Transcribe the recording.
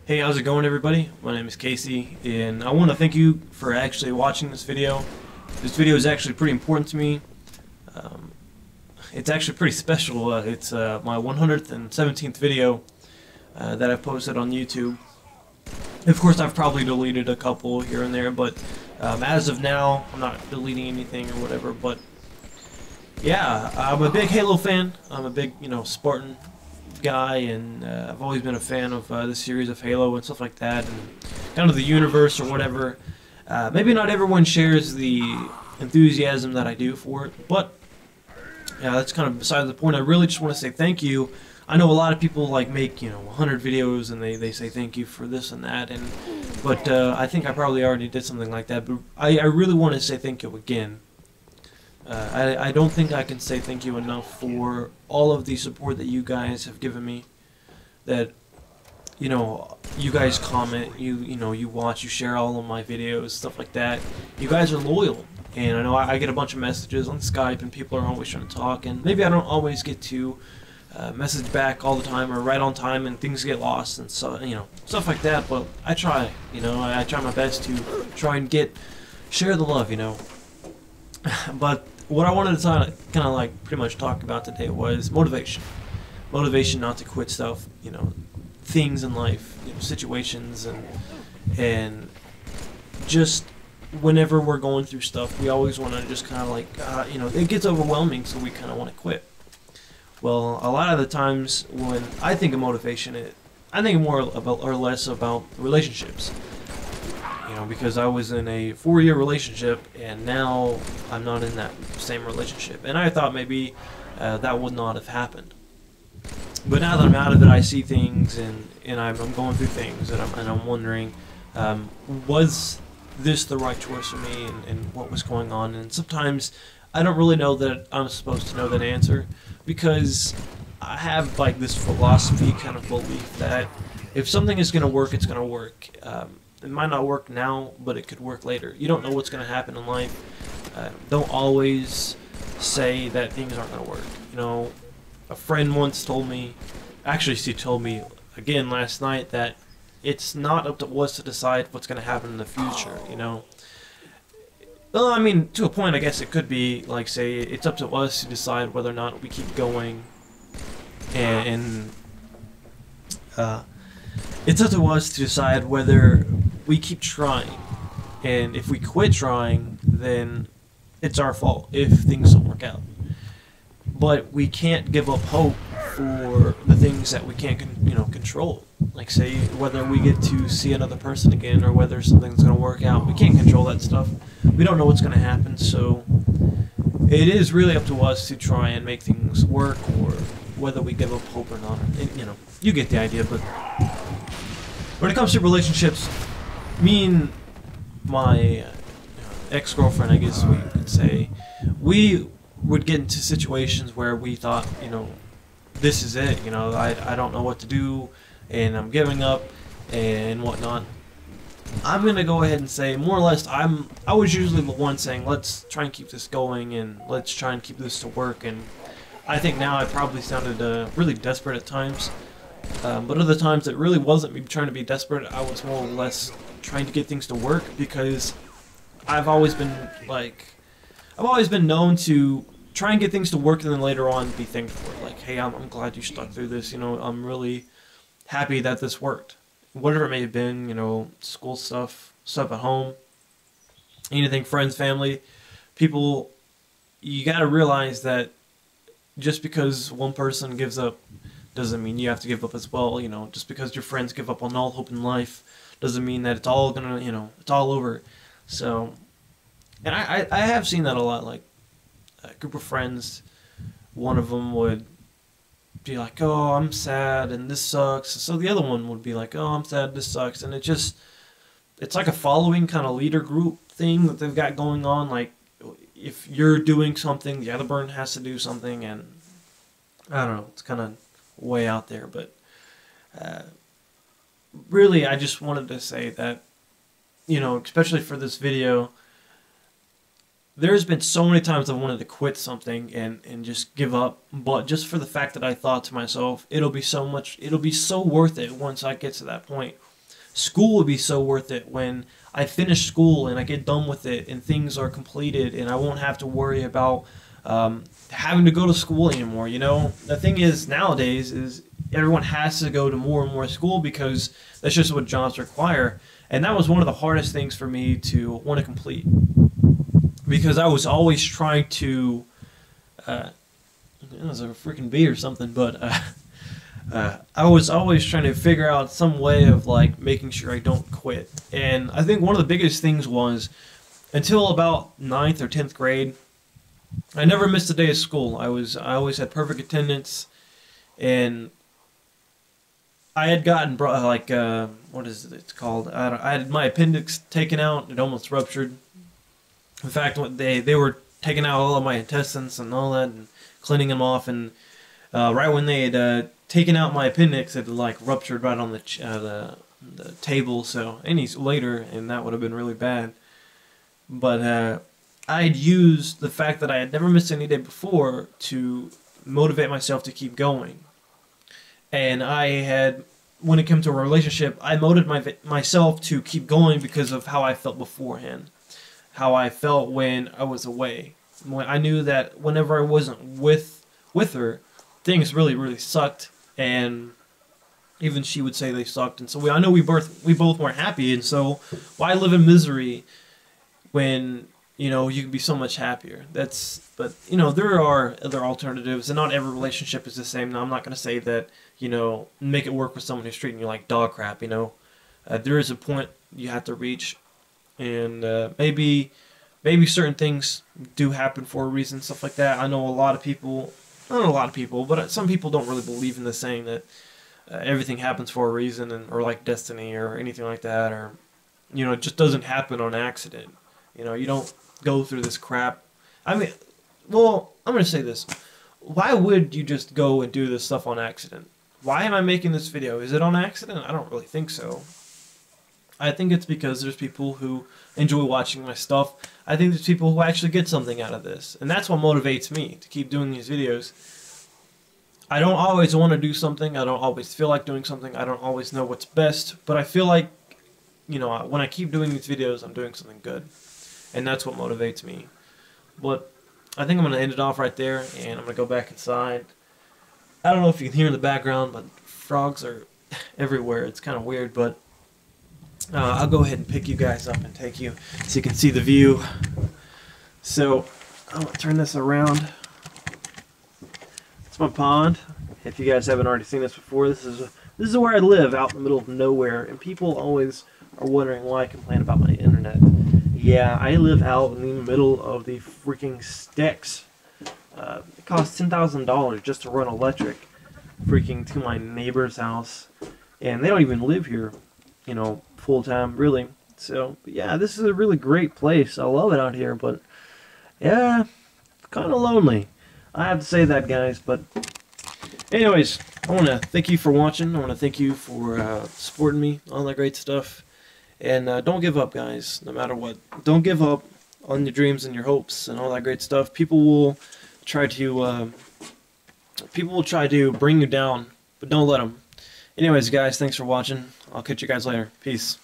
Hey, how's it going, everybody? My name is Casey, and I want to thank you for actually watching this video. This video is actually pretty important to me. Um, it's actually pretty special. It's my 117th video that I've posted on YouTube. Of course, I've probably deleted a couple here and there, but as of now, I'm not deleting anything or whatever. But yeah, I'm a big Halo fan. I'm a big, Spartan guy, and I've always been a fan of the series of Halo and stuff like that, and kind of the universe or whatever. Maybe not everyone shares the enthusiasm that I do for it, but yeah, that's kind of beside the point. I really just want to say thank you. I know a lot of people make 100 videos and they say thank you for this and that, but I think I probably already did something like that. But I really want to say thank you again. I don't think I can say thank you enough for all of the support that you guys have given me. That, you guys comment, you watch, you share all of my videos, stuff like that. You guys are loyal, and I know I get a bunch of messages on Skype, and people are always trying to talk, and maybe I don't always get to message back all the time or right on time, and things get lost and so stuff like that. But I try, I try my best to try and share the love, But what I wanted to kind of pretty much talk about today was motivation. Motivation not to quit stuff, things in life, situations, and just whenever we're going through stuff, we always want to just kind of it gets overwhelming, so we kind of want to quit. Well, a lot of the times when I think of motivation, I think more about or less about relationships. Because I was in a 4-year relationship, and now I'm not in that same relationship. And I thought maybe that would not have happened. But now that I'm out of it, I see things, and I'm going through things, and I'm wondering, was this the right choice for me, and what was going on? And sometimes I don't really know that I'm supposed to know that answer, because I have this philosophy kind of belief that if something is going to work, it's going to work. It might not work now, but it could work later. You don't know what's going to happen in life. Don't always say that things aren't going to work. A friend once told me, actually she told me again last night, that it's not up to us to decide what's going to happen in the future, Well, I mean, to a point, I guess it could be, say, it's up to us to decide whether or not we keep going, and it's up to us to decide whether we keep trying. And if we quit trying, then it's our fault if things don't work out. But we can't give up hope for the things that we can't control. Like, say, whether we get to see another person again, or whether something's going to work out. We can't control that stuff. We don't know what's going to happen, so it is really up to us to try and make things work, or whether we give up hope or not. And, you get the idea. But when it comes to relationships, me and my ex-girlfriend, I guess we could say, we would get into situations where we thought, this is it, I don't know what to do, and I'm giving up, and whatnot. I'm going to go ahead and say, more or less, I was usually the one saying, let's try and keep this going, and let's try and keep this to work, and I think now I probably sounded really desperate at times. But other times it really wasn't me trying to be desperate. I was more or less trying to get things to work, because I've always been known to try and get things to work, and then later on be thankful for it. Like, hey, I'm glad you stuck through this. I'm really happy that this worked. Whatever it may have been, school stuff at home, anything, friends, family, people. You got to realize that just because one person gives up doesn't mean you have to give up as well. Just because your friends give up on all hope in life doesn't mean that it's all gonna, it's all over. So, and I have seen that a lot. Like, a group of friends, one of them would be like, oh, I'm sad and this sucks. So the other one would be like, oh, I'm sad, this sucks. And it's like a following kind of leader group thing that they've got going on. Like, if you're doing something, the other person has to do something, and I don't know, it's kind of way out there. But really, I just wanted to say that, especially for this video, there's been so many times I've wanted to quit something and just give up, but just for the fact that I thought to myself, it'll be so worth it once I get to that point school would be so worth it when I finish school and I get done with it and things are completed and I won't have to worry about having to go to school anymore. You know, the thing is nowadays is everyone has to go to more and more school because that's just what jobs require. And that was one of the hardest things for me to want to complete, because I was always trying to, it was a freaking bee or something, but I was always trying to figure out some way of like making sure I don't quit. And I think one of the biggest things was, until about 9th or 10th grade, I never missed a day of school. I always had perfect attendance, and I had gotten what is it called? I had my appendix taken out. It almost ruptured. In fact, they were taking out all of my intestines and all that and cleaning them off, and right when they had taken out my appendix, it like ruptured right on the table. So any later, and that would have been really bad. But I'd used the fact that I had never missed any day before to motivate myself to keep going. And I had, when it came to a relationship, I motivated myself to keep going because of how I felt beforehand. How I felt when I was away. When I knew that whenever I wasn't with her, things really, really sucked. And even she would say they sucked. And so I know we both weren't happy. And so why live in misery when, you know, you can be so much happier? But, you know, there are other alternatives, and not every relationship is the same. Now, I'm not going to say that, you know, make it work with someone who's treating you like dog crap, you know. There is a point you have to reach, and maybe certain things do happen for a reason, stuff like that. I know a lot of people, not a lot of people, but some people don't really believe in the saying that everything happens for a reason, or like destiny or anything like that, or, you know, it just doesn't happen on accident. You know, you don't go through this crap. I mean, well, I'm going to say this. Why would you just go and do this stuff on accident? Why am I making this video? Is it on accident? I don't really think so. I think it's because there's people who enjoy watching my stuff. I think there's people who actually get something out of this. And that's what motivates me to keep doing these videos. I don't always want to do something. I don't always feel like doing something. I don't always know what's best. But I feel like, you know, when I keep doing these videos, I'm doing something good. And that's what motivates me. But I think I'm going to end it off right there, and I'm going to go back inside. I don't know if you can hear in the background, but frogs are everywhere. It's kind of weird, but I'll go ahead and pick you guys up and take you so you can see the view. So I'm going to turn this around. It's my pond. If you guys haven't already seen this before, this is where I live, out in the middle of nowhere, and people always are wondering why I complain about my internet. Yeah, I live out in the middle of the freaking sticks. It costs $10,000 just to run electric freaking to my neighbor's house. And they don't even live here, you know, full time, really. So, yeah, this is a really great place. I love it out here, but, yeah, it's kind of lonely. I have to say that, guys, but anyways, I want to thank you for watching. I want to thank you for supporting me, all that great stuff. And don't give up, guys, no matter what. Don't give up on your dreams and your hopes and all that great stuff. People will try to bring you down, but don't let them. Anyways, guys, thanks for watching. I'll catch you guys later. Peace.